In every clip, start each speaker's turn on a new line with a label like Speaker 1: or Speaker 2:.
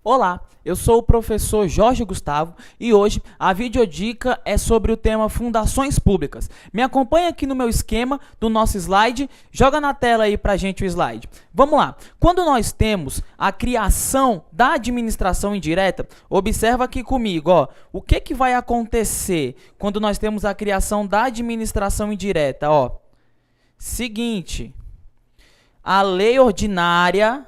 Speaker 1: Olá, eu sou o professor Jorge Gustavo e hoje a videodica é sobre o tema Fundações Públicas. Me acompanha aqui no meu esquema do nosso slide, joga na tela aí pra gente o slide. Vamos lá, quando nós temos a criação da administração indireta, observa aqui comigo, ó, o que vai acontecer quando nós temos a criação da administração indireta, ó. Seguinte, a lei ordinária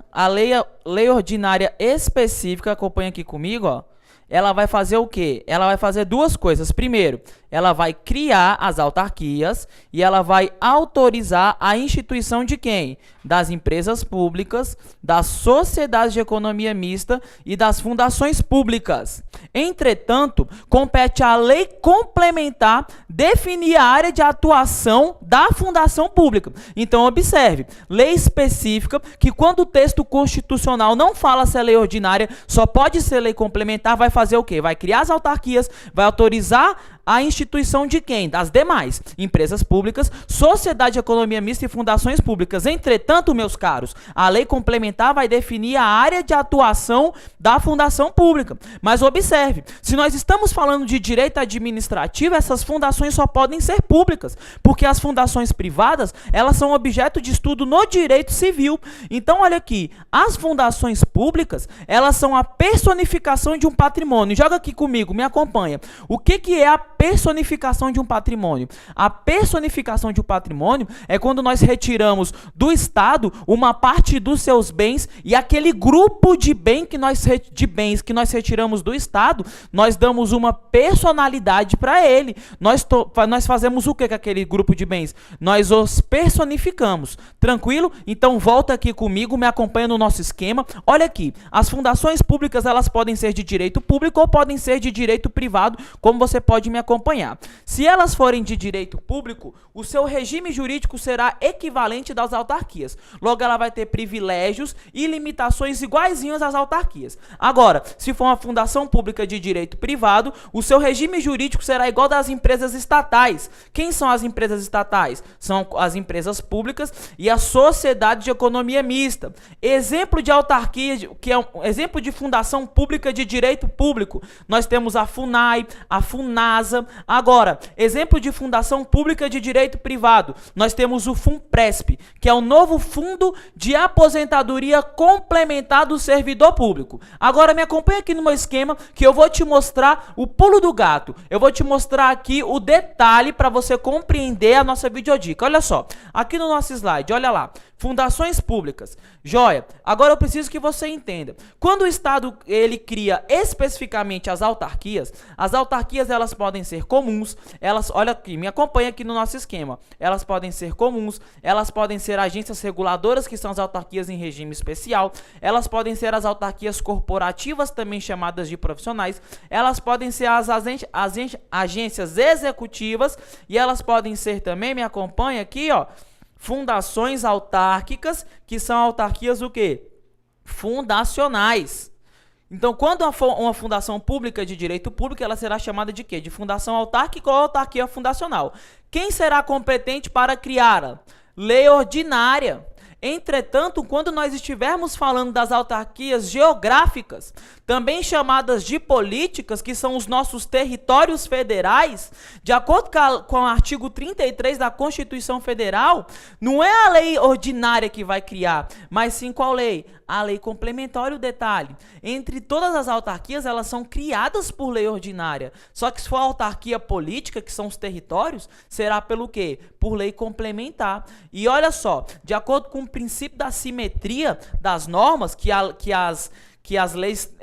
Speaker 1: específica, acompanha aqui comigo, ó, ela vai fazer o quê? Ela vai fazer duas coisas. Primeiro, ela vai criar as autarquias e ela vai autorizar a instituição de quem? Das empresas públicas, das sociedades de economia mista e das fundações públicas. Entretanto, compete à lei complementar definir a área de atuação da fundação pública. Então, observe, lei específica que quando o texto constitucional não fala se é lei ordinária, só pode ser lei complementar, vai fazer o quê? Vai criar as autarquias, vai autorizar a instituição de quem? Das demais empresas públicas, sociedade de economia mista e fundações públicas. Entretanto, meus caros, a lei complementar vai definir a área de atuação da fundação pública. Mas observe, se nós estamos falando de direito administrativo, essas fundações só podem ser públicas, porque as fundações privadas, elas são objeto de estudo no direito civil. Então, olha aqui, as fundações públicas, elas são a personificação de um patrimônio. Joga aqui comigo, me acompanha. O que é a personificação de um patrimônio? A personificação de um patrimônio é quando nós retiramos do Estado uma parte dos seus bens e aquele grupo de bens que nós retiramos do Estado, nós damos uma personalidade para ele. Nós fazemos o que com aquele grupo de bens? Nós os personificamos. Tranquilo? Então volta aqui comigo, me acompanha no nosso esquema. Olha aqui, as fundações públicas, elas podem ser de direito público ou podem ser de direito privado, como você pode me acompanhar. Se elas forem de direito público, o seu regime jurídico será equivalente das autarquias. Logo, ela vai ter privilégios e limitações iguaizinhos às autarquias. Agora, se for uma fundação pública de direito privado, o seu regime jurídico será igual das empresas estatais. Quem são as empresas estatais? São as empresas públicas e a sociedade de economia mista. Exemplo de autarquia, que é um exemplo de fundação pública de direito público, nós temos a FUNAI, a FUNASA. Agora, exemplo de fundação pública de direito privado, nós temos o FUNPRESP, que é o novo Fundo de Aposentadoria Complementar do Servidor Público. Agora, me acompanha aqui no meu esquema, que eu vou te mostrar o pulo do gato. Eu vou te mostrar aqui o detalhe para você compreender a nossa videodica. Olha só, aqui no nosso slide, olha lá. Fundações públicas. Joia, agora eu preciso que você entenda. Quando o Estado ele cria especificamente as autarquias elas podem ser comuns, olha aqui, me acompanha aqui no nosso esquema. Elas podem ser comuns, elas podem ser agências reguladoras, que são as autarquias em regime especial, elas podem ser as autarquias corporativas, também chamadas de profissionais, elas podem ser as agências executivas e elas podem ser também, me acompanha aqui, ó, fundações autárquicas, que são autarquias o quê? Fundacionais. Então, quando uma fundação pública de direito público, ela será chamada de quê? De fundação autárquica ou autarquia fundacional. Quem será competente para criá-la? Lei ordinária. Entretanto, quando nós estivermos falando das autarquias geográficas, também chamadas de políticas, que são os nossos territórios federais, de acordo com o artigo 33 da Constituição Federal, não é a lei ordinária que vai criar, mas sim qual lei? A lei complementar. Olha o detalhe, entre todas as autarquias, elas são criadas por lei ordinária, só que se for a autarquia política, que são os territórios, será pelo quê? Por lei complementar. E olha só, de acordo com o princípio da simetria das normas, que as leis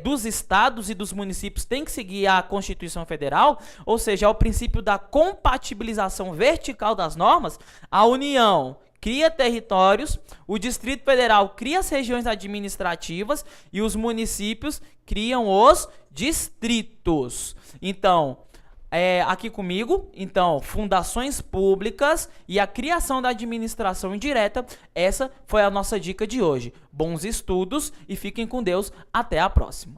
Speaker 1: dos estados e dos municípios têm que seguir a Constituição Federal, ou seja, é o princípio da compatibilização vertical das normas, a União cria territórios, o Distrito Federal cria as regiões administrativas e os municípios criam os distritos. Então, aqui comigo, então, fundações públicas e a criação da administração indireta, essa foi a nossa dica de hoje. Bons estudos e fiquem com Deus, até a próxima.